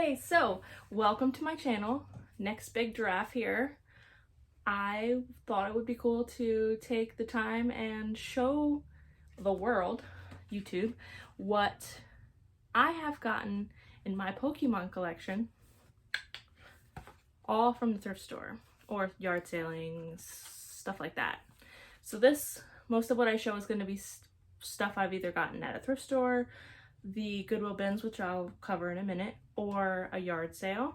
Okay, so welcome to my channel. Next big giraffe here. I thought it would be cool to take the time and show the world, YouTube, what I have gotten in my Pokemon collection, all from the thrift store or yard sailing, stuff like that. So most of what I show is going to be stuff I've either gotten at a thrift store, the Goodwill bins, which I'll cover in a minute, or a yard sale.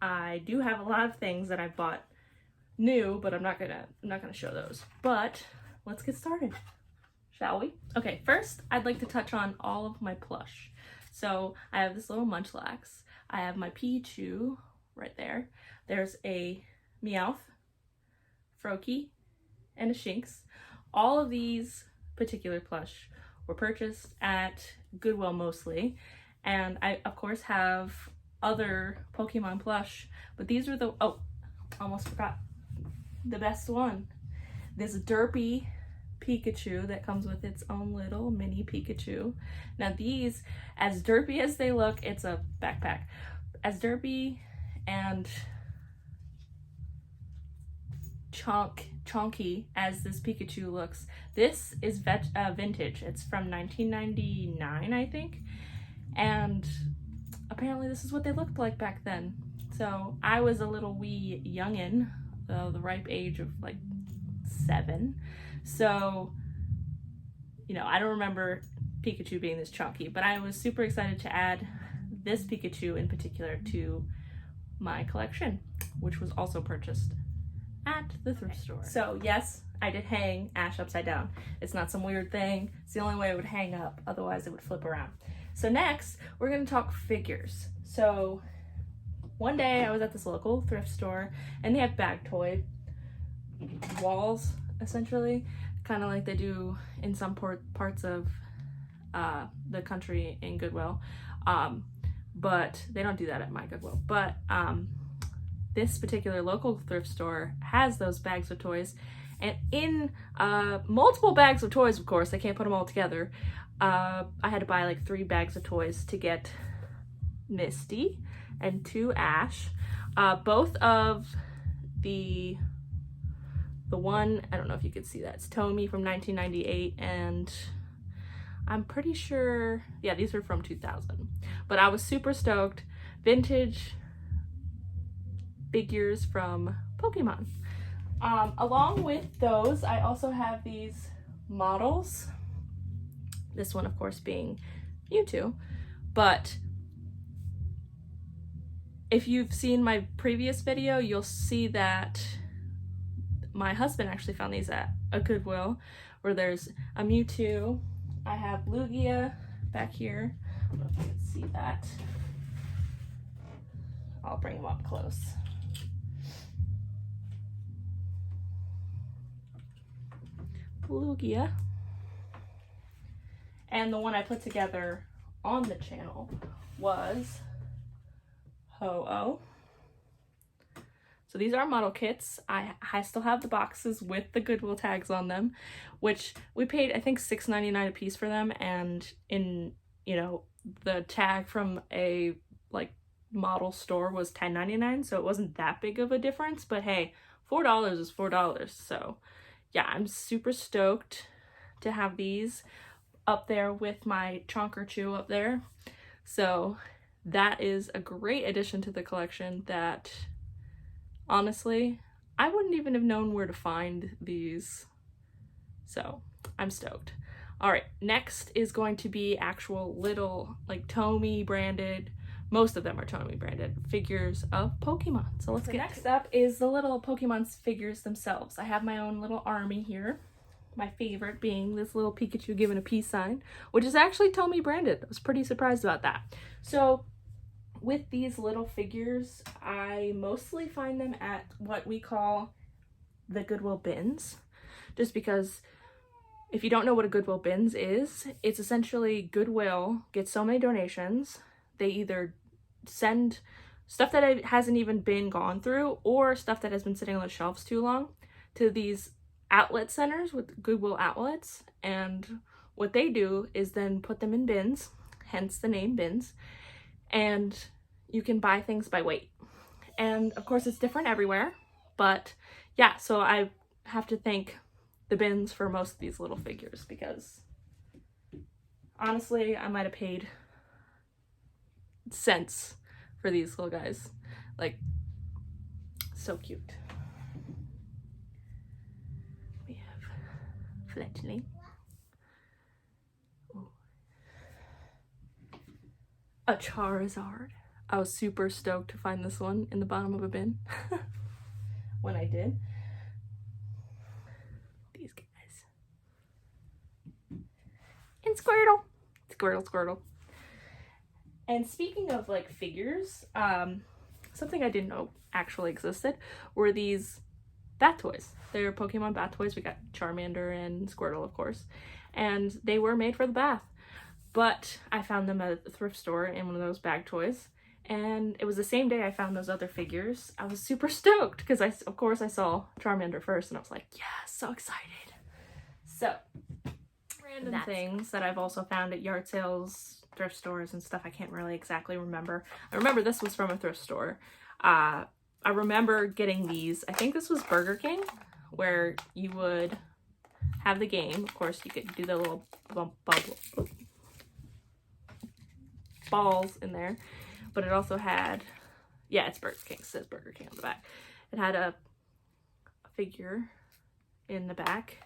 I do have a lot of things that I've bought new, but I'm not gonna show those. But let's get started, shall we? Okay, first I'd like to touch on all of my plush. So I have this little Munchlax. I have my Pichu right there. There's a Meowth, Froakie, and a Shinx. All of these particular plush were purchased at Goodwill mostly, and I of course have other Pokemon plush, but these are almost forgot the best one, this derpy Pikachu that comes with its own little mini Pikachu. Now these, as derpy as they look, it's a backpack, as derpy and chonky as this Pikachu looks, this is vintage. It's from 1999, I think, and apparently this is what they looked like back then. So I was a little wee youngin', the ripe age of like 7, so you know, I don't remember Pikachu being this chunky, but I was super excited to add this Pikachu in particular to my collection, which was also purchased at the thrift store. So yes, I did hang Ash upside down. It's not some weird thing. It's the only way it would hang up, otherwise it would flip around. So next, we're gonna talk figures. So one day I was at this local thrift store and they have bag toy walls, essentially, kind of like they do in some parts of the country in Goodwill. But they don't do that at my Goodwill. But this particular local thrift store has those bags of toys, and in multiple bags of toys, of course, I can't put them all together. I had to buy like 3 bags of toys to get Misty and 2 Ash. Both of the one, I don't know if you could see that, it's Tommy from 1998, and I'm pretty sure, yeah, these were from 2000. But I was super stoked. Vintage figures from Pokemon. Along with those, I also have these models. This one, of course, being Mewtwo. But if you've seen my previous video, you'll see that my husband actually found these at a Goodwill, where there's a Mewtwo. I have Lugia back here. I don't know if you can see that. I'll bring him up close. Lugia. And the one I put together on the channel was Ho-Oh. So these are model kits. I still have the boxes with the Goodwill tags on them, which we paid, I think, $6.99 a piece for them, and in, you know, the tag from a like model store was $10.99, so it wasn't that big of a difference. But hey, $4 is $4. So yeah, I'm super stoked to have these up there with my Chonkerchew up there. So that is a great addition to the collection that, honestly, I wouldn't even have known where to find these. So I'm stoked. All right, next is going to be actual little, like, Tomy branded, most of them are Tomy branded, figures of Pokemon. So let's get next up is the little Pokemon figures themselves. I have my own little army here. My favorite being this little Pikachu giving a peace sign, which is actually Tomy branded. I was pretty surprised about that. So with these little figures, I mostly find them at what we call the Goodwill bins, just because if you don't know what a Goodwill bins is, it's essentially Goodwill gets so many donations, they either send stuff that hasn't even been gone through or stuff that has been sitting on the shelves too long to these outlet centers with Goodwill outlets, and what they do is then put them in bins, hence the name bins, and you can buy things by weight. And of course it's different everywhere, but yeah, so I have to thank the bins for most of these little figures, because honestly, I might have paid cents for these little guys. Like, so cute. We have Fletchling. Ooh. A Charizard. I was super stoked to find this one in the bottom of a bin when I did. These guys. And Squirtle. Squirtle. And speaking of like figures, something I didn't know actually existed were these bat toys. They're Pokemon bat toys. We got Charmander and Squirtle, of course, and they were made for the bath. But I found them at a thrift store in one of those bag toys, and it was the same day I found those other figures. I was super stoked because of course I saw Charmander first, and I was like, yeah, so excited. So random things that I've also found at yard sales, thrift stores and stuff. I can't really exactly remember. I remember this was from a thrift store. I remember getting these. I think this was Burger King, where you would have the game. Of course, you could do the little balls in there, but it also had, yeah, it's Burger King. It says Burger King on the back. It had a figure in the back.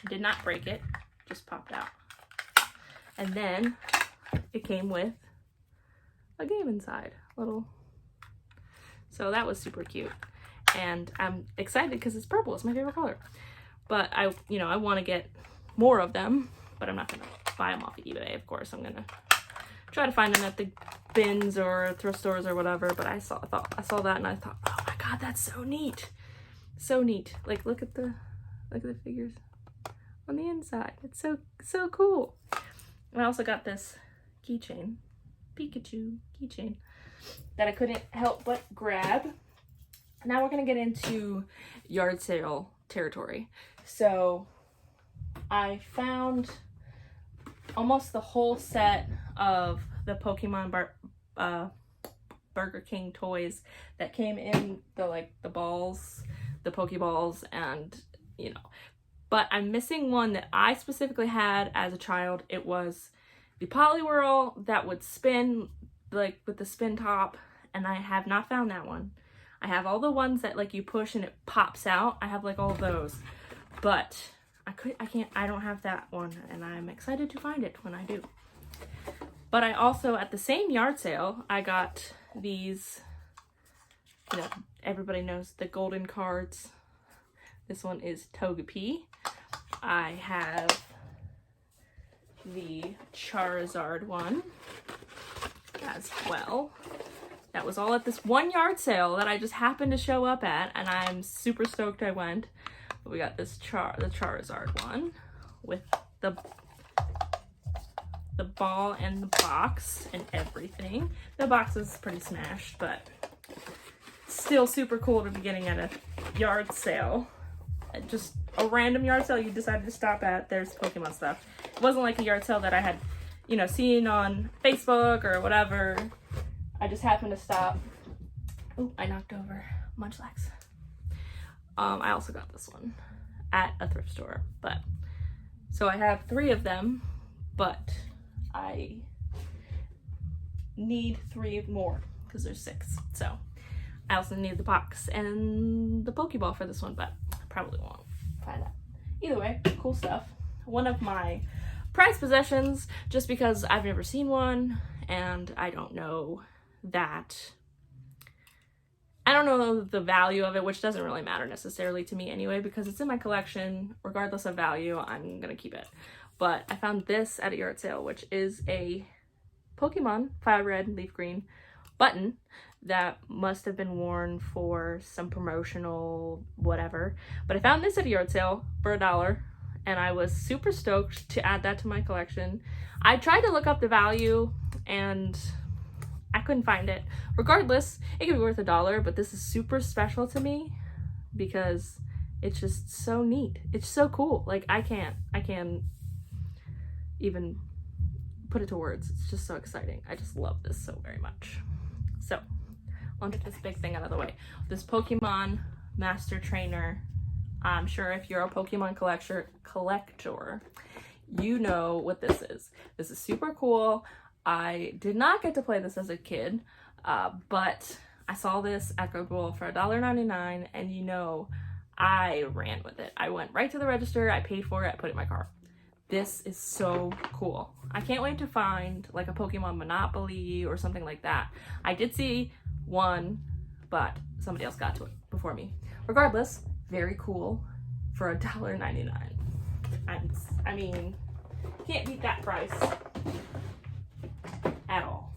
Did not break it, just popped out. And then it came with a game inside, so that was super cute. And I'm excited because it's purple. It's my favorite color. But I want to get more of them, but I'm not gonna buy them off of eBay. Of course, I'm gonna try to find them at the bins or thrift stores or whatever. But I saw that and I thought, oh my god, that's so neat, so neat. Like, look at the figures on the inside. It's so cool. And I also got this keychain, Pikachu keychain, that I couldn't help but grab. Now we're gonna get into yard sale territory. So I found almost the whole set of the Pokemon Burger King toys that came in the balls, the Pokeballs, and but I'm missing one that I specifically had as a child. It was the Poliwhirl that would spin, like with the spin top, and I have not found that one. I have all the ones that like you push and it pops out. I have like all of those, but I don't have that one, and I'm excited to find it when I do. But I also, at the same yard sale, I got these, everybody knows the golden cards. This one is Togepi. I have the Charizard one as well. That was all at this one yard sale that I just happened to show up at, and I'm super stoked I went. But we got this the Charizard one with the ball and the box and everything. The box is pretty smashed, but still super cool to be getting at a yard sale. Just a random yard sale you decided to stop at. There's Pokemon stuff. It wasn't like a yard sale that I had, seen on Facebook or whatever. I just happened to stop. Oh, I knocked over Munchlax. I also got this one at a thrift store, but so I have 3 of them, but I need 3 more because there's 6. So I also need the box and the Pokeball for this one, but I probably won't find that. Either way, cool stuff. One of my prized possessions, just because I've never seen one and I don't know the value of it, which doesn't really matter necessarily to me anyway, because it's in my collection. Regardless of value, I'm gonna keep it. But I found this at a yard sale, which is a Pokemon Fire Red, Leaf Green button that must have been worn for some promotional whatever. But I found this at a yard sale for $1, and I was super stoked to add that to my collection. I tried to look up the value and I couldn't find it. Regardless, it could be worth $1, but this is super special to me because it's just so neat. It's so cool. Like, I can't even put it to words. It's just so exciting. I just love this so very much. So, I'll get this big thing out of the way. This Pokemon Master Trainer. I'm sure if you're a Pokemon collector, you know what this is. This is super cool. I did not get to play this as a kid, but I saw this at Goodwill for $1.99, and you know, I ran with it. I went right to the register, I paid for it, I put it in my cart. This is so cool. I can't wait to find like a Pokemon Monopoly or something like that. I did see one, but somebody else got to it before me. Regardless, very cool for $1.99. I mean, can't beat that price at all.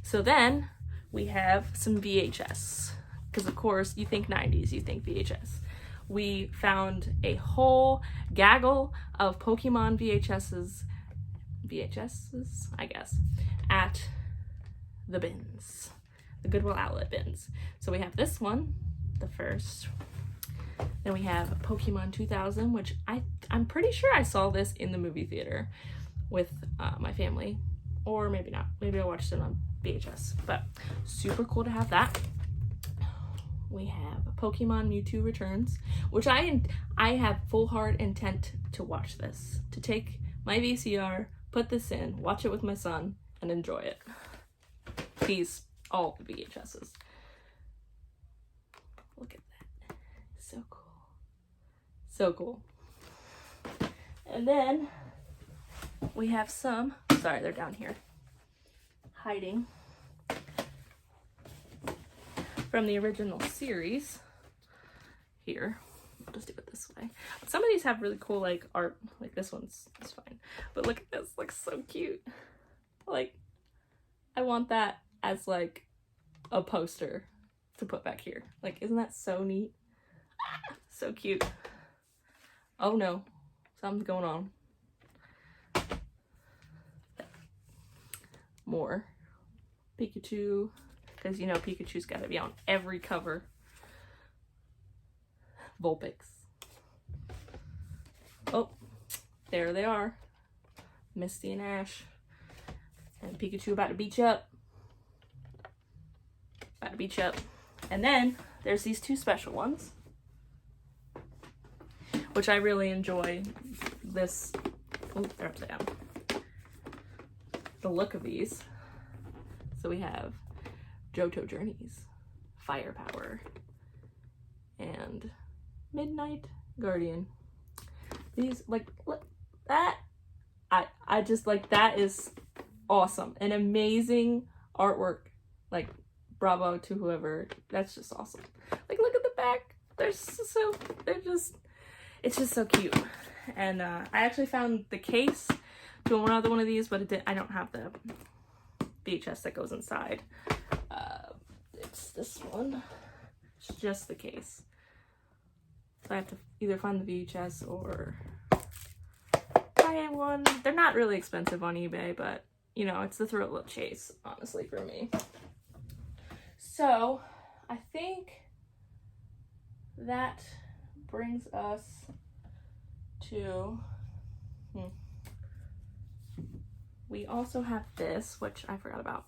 So then we have some VHS, because of course you think 90s, you think VHS. We found a whole gaggle of Pokemon VHSs, I guess, at the bins, the Goodwill outlet bins. So we have this one, the first. Then we have Pokemon 2000, which I'm pretty sure I saw this in the movie theater with my family, or maybe not. Maybe I watched it on VHS, but super cool to have that. We have Pokemon Mewtwo Returns, which I have full heart intent to watch this, to take my VCR, put this in, watch it with my son, and enjoy it. All the VHSs. Look at that. So cool. So cool. And then we have some, sorry, they're down here, hiding, from the original series. Here, I'll just do it this way. Some of these have really cool like art, like this one's fine. But look at this, looks so cute. Like, I want that as like a poster to put back here. Like, isn't that so neat? So cute. Oh no, something's going on. More Pikachu, because you know Pikachu's got to be on every cover. Vulpix. Oh, there they are. Misty and Ash. And Pikachu about to beat you up. About to beat you up. And then there's these two special ones, which I really enjoy. This, oh, they're upside down. The look of these. So we have Johto Journeys, Firepower, and Midnight Guardian. These, like, look, that, I just, like, that is awesome. An amazing artwork. Like, bravo to whoever. That's just awesome. Like, look at the back. It's just so cute. And I actually found the case to another one of these, but I don't have the VHS that goes inside. It's this one. It's just the case. So I have to either find the VHS or buy one. They're not really expensive on eBay, but you know, it's the thrill of chase, honestly, for me. So I think that brings us to, we also have this, which I forgot about.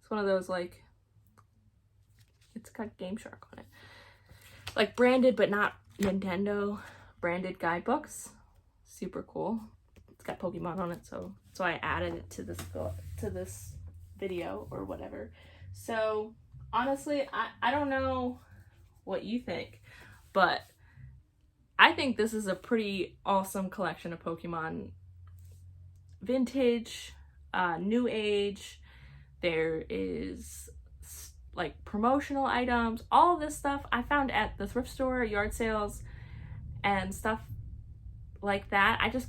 It's one of those, like, it's got Game Shark on it. Like branded, but not Nintendo branded guidebooks. Super cool. It's got Pokemon on it, so I added it to this video or whatever. So honestly, I don't know what you think, but I think this is a pretty awesome collection of Pokemon. Vintage, new age, there is like promotional items, all this stuff I found at the thrift store, yard sales, and stuff like that. I just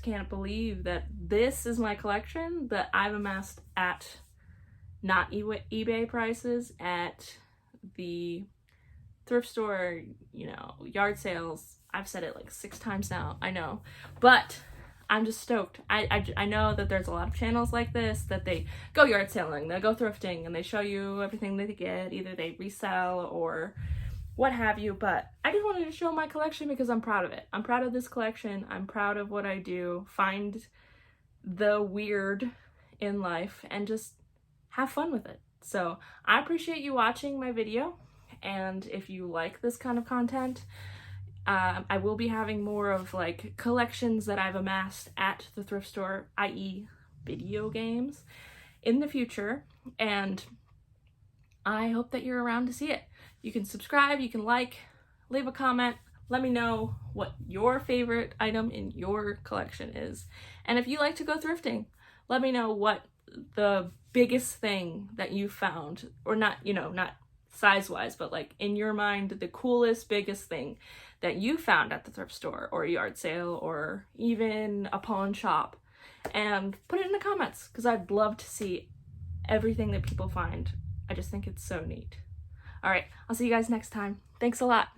can't believe that this is my collection that I've amassed at not eBay prices, at the thrift store, you know, yard sales. I've said it like 6 times now, I know, but I'm just stoked. I know that there's a lot of channels like this that they go yard selling, they go thrifting, and they show you everything that they get. Either they resell or what have you, but I just wanted to show my collection because I'm proud of it. I'm proud of this collection. I'm proud of what I do. Find the weird in life and just have fun with it. So I appreciate you watching my video, and if you like this kind of content, I will be having more of like collections that I've amassed at the thrift store, i.e. video games, in the future, and I hope that you're around to see it. You can subscribe, you can like, leave a comment, let me know what your favorite item in your collection is. And if you like to go thrifting, let me know what the biggest thing that you found, or not, you know, not size-wise, but like in your mind, the coolest, biggest thing that you found at the thrift store or yard sale or even a pawn shop, and put it in the comments because I'd love to see everything that people find. I just think it's so neat. All right, I'll see you guys next time. Thanks a lot.